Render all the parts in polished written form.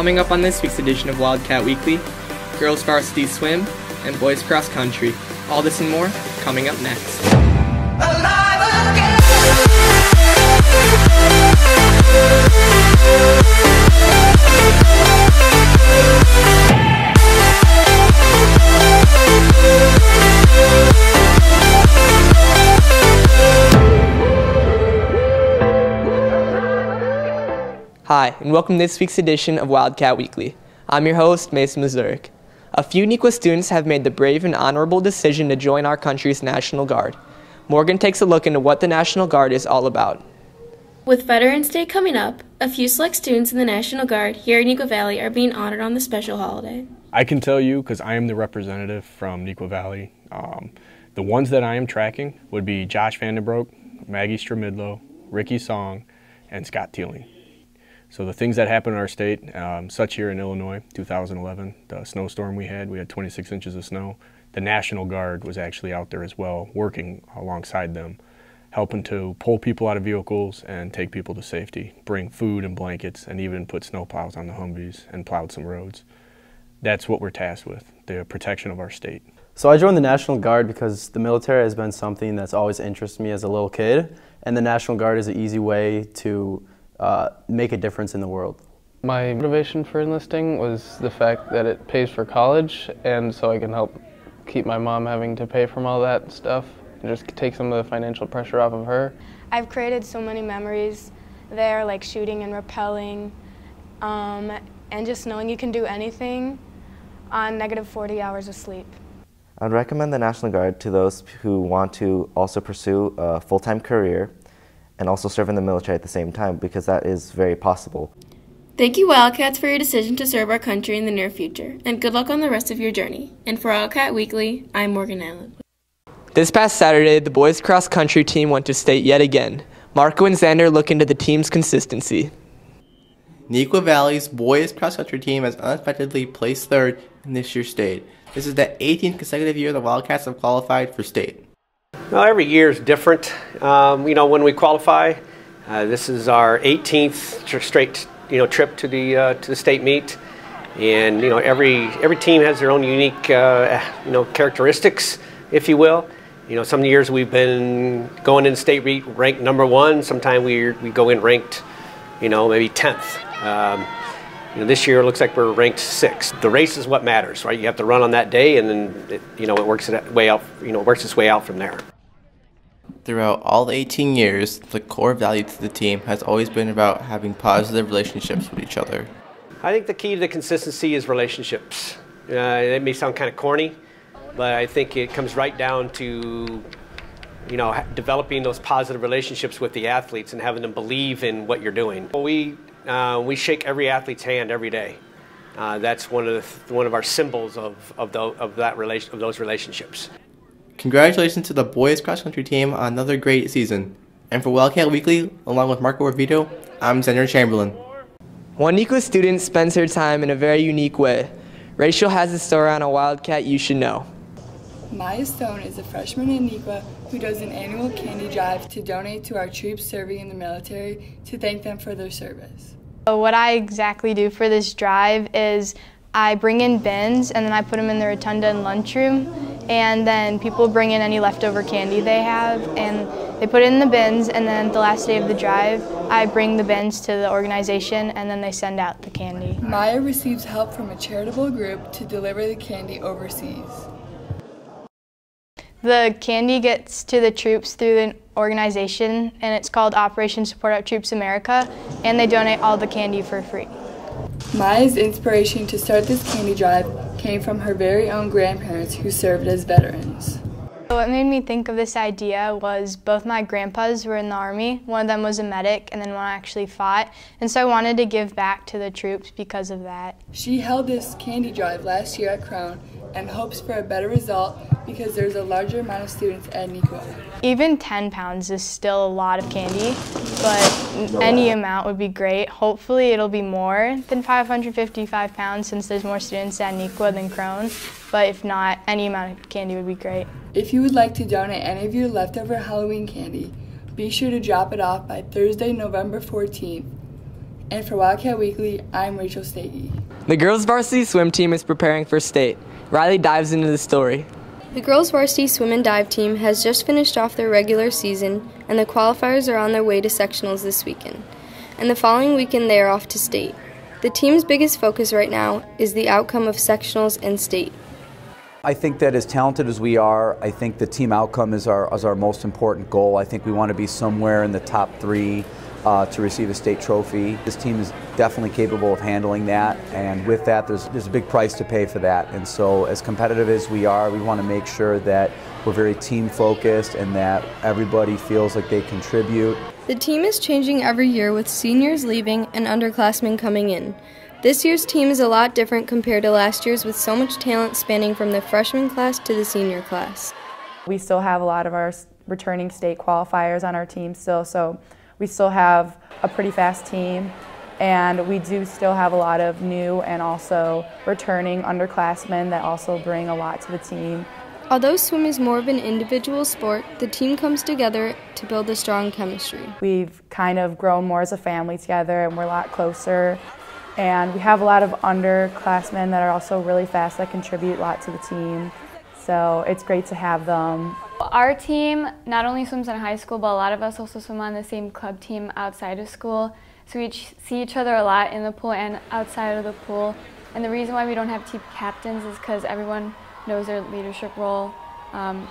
Coming up on this week's edition of Wildcat Weekly, girls varsity swim and boys cross country. All this and more coming up next. Hi, and welcome to this week's edition of Wildcat Weekly. I'm your host, Mason Mazurek. A few Neuqua students have made the brave and honorable decision to join our country's National Guard. Morgan takes a look into what the National Guard is all about. With Veterans Day coming up, a few select students in the National Guard here in Neuqua Valley are being honored on the special holiday. I can tell you, because I am the representative from Neuqua Valley, the ones that I am tracking would be Josh Vandenbroek, Maggie Stramidlo, Ricky Song, and Scott Teeling. So the things that happen in our state, such here in Illinois, 2011, the snowstorm we had 26 inches of snow. The National Guard was actually out there as well, working alongside them, helping to pull people out of vehicles and take people to safety, bring food and blankets, and even put snow plows on the Humvees and plowed some roads. That's what we're tasked with, the protection of our state. So I joined the National Guard because the military has been something that's always interested me as a little kid, and the National Guard is an easy way to make a difference in the world. My motivation for enlisting was the fact that it pays for college, and so I can help keep my mom having to pay for all that stuff and just take some of the financial pressure off of her. I've created so many memories there, like shooting and rappelling, and just knowing you can do anything on negative 40 hours of sleep. I'd recommend the National Guard to those who want to also pursue a full-time career and also serve in the military at the same time, because that is very possible. Thank you, Wildcats, for your decision to serve our country in the near future, and good luck on the rest of your journey. And for Wildcat Weekly, I'm Morgan Allen. This past Saturday, the boys cross country team went to state yet again. Marco and Xander look into the team's consistency. Neuqua Valley's boys cross country team has unexpectedly placed third in this year's state. This is the 18th consecutive year the Wildcats have qualified for state. Well, every year is different. When we qualify, this is our 18th straight trip to the state meet, and every team has their own unique characteristics, if you will. Some years we've been going in state meet ranked number 1. Sometimes we go in ranked, maybe 10th. This year it looks like we're ranked 6th. The race is what matters, right? You have to run on that day, and then it works its way out. Works its way out from there. Throughout all the 18 years, the core value to the team has always been about having positive relationships with each other. I think the key to the consistency is relationships. It may sound kind of corny, but I think it comes right down to developing those positive relationships with the athletes and having them believe in what you're doing. We shake every athlete's hand every day. That's one of our symbols of those relationships. Congratulations to the boys cross country team on another great season. And for Wildcat Weekly, along with Marco Revito, I'm Senator Chamberlain. One Neuqua student spends her time in a very unique way. Rachel has a story on a Wildcat you should know. Maya Stone is a freshman in Neuqua who does an annual candy drive to donate to our troops serving in the military to thank them for their service. What I exactly do for this drive is I bring in bins and then I put them in the rotunda and lunchroom, and then people bring in any leftover candy they have and they put it in the bins, and then the last day of the drive I bring the bins to the organization and then they send out the candy. Maya receives help from a charitable group to deliver the candy overseas. The candy gets to the troops through the organization, and it's called Operation Support Our Troops America, and they donate all the candy for free. Maya's inspiration to start this candy drive came from her very own grandparents who served as veterans. What made me think of this idea was both my grandpas were in the Army. One of them was a medic and then one actually fought, and so I wanted to give back to the troops because of that. She held this candy drive last year at Crown and hopes for a better result because there's a larger amount of students at Neuqua. Even 10 pounds is still a lot of candy, but any amount would be great. Hopefully it'll be more than 555 pounds since there's more students at Neuqua than Crone, but if not, any amount of candy would be great. If you would like to donate any of your leftover Halloween candy, be sure to drop it off by Thursday, November 14th. And for Wildcat Weekly, I'm Rachel Stagey. The girls' varsity swim team is preparing for state. Riley dives into the story. The girls' varsity swim and dive team has just finished off their regular season, and the qualifiers are on their way to sectionals this weekend. And the following weekend, they are off to state. The team's biggest focus right now is the outcome of sectionals and state. I think that as talented as we are, I think the team outcome is our most important goal. I think we want to be somewhere in the top 3 to receive a state trophy. This team is definitely capable of handling that, and with that there's a big price to pay for that. And so as competitive as we are, we want to make sure that we're very team focused and that everybody feels like they contribute. The team is changing every year with seniors leaving and underclassmen coming in. This year's team is a lot different compared to last year's, with so much talent spanning from the freshman class to the senior class. We still have a lot of our returning state qualifiers on our team still, so we still have a pretty fast team, and we do still have a lot of new and also returning underclassmen that also bring a lot to the team. Although swim is more of an individual sport, the team comes together to build a strong chemistry. We've kind of grown more as a family together, and we're a lot closer. And we have a lot of underclassmen that are also really fast that contribute a lot to the team. So it's great to have them. Our team not only swims in high school, but a lot of us also swim on the same club team outside of school. So we see each other a lot in the pool and outside of the pool. And the reason why we don't have team captains is because everyone knows their leadership role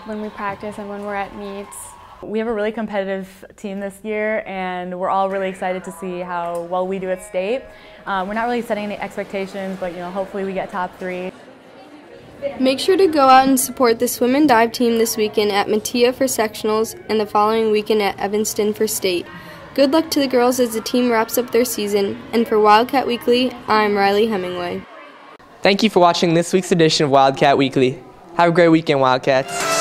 when we practice and when we're at meets. We have a really competitive team this year, and we're all really excited to see how well we do at state. We're not really setting any expectations, but hopefully we get top 3. Make sure to go out and support the swim and dive team this weekend at Mattia for sectionals and the following weekend at Evanston for state. Good luck to the girls as the team wraps up their season, and for Wildcat Weekly, I'm Riley Hemingway. Thank you for watching this week's edition of Wildcat Weekly. Have a great weekend, Wildcats.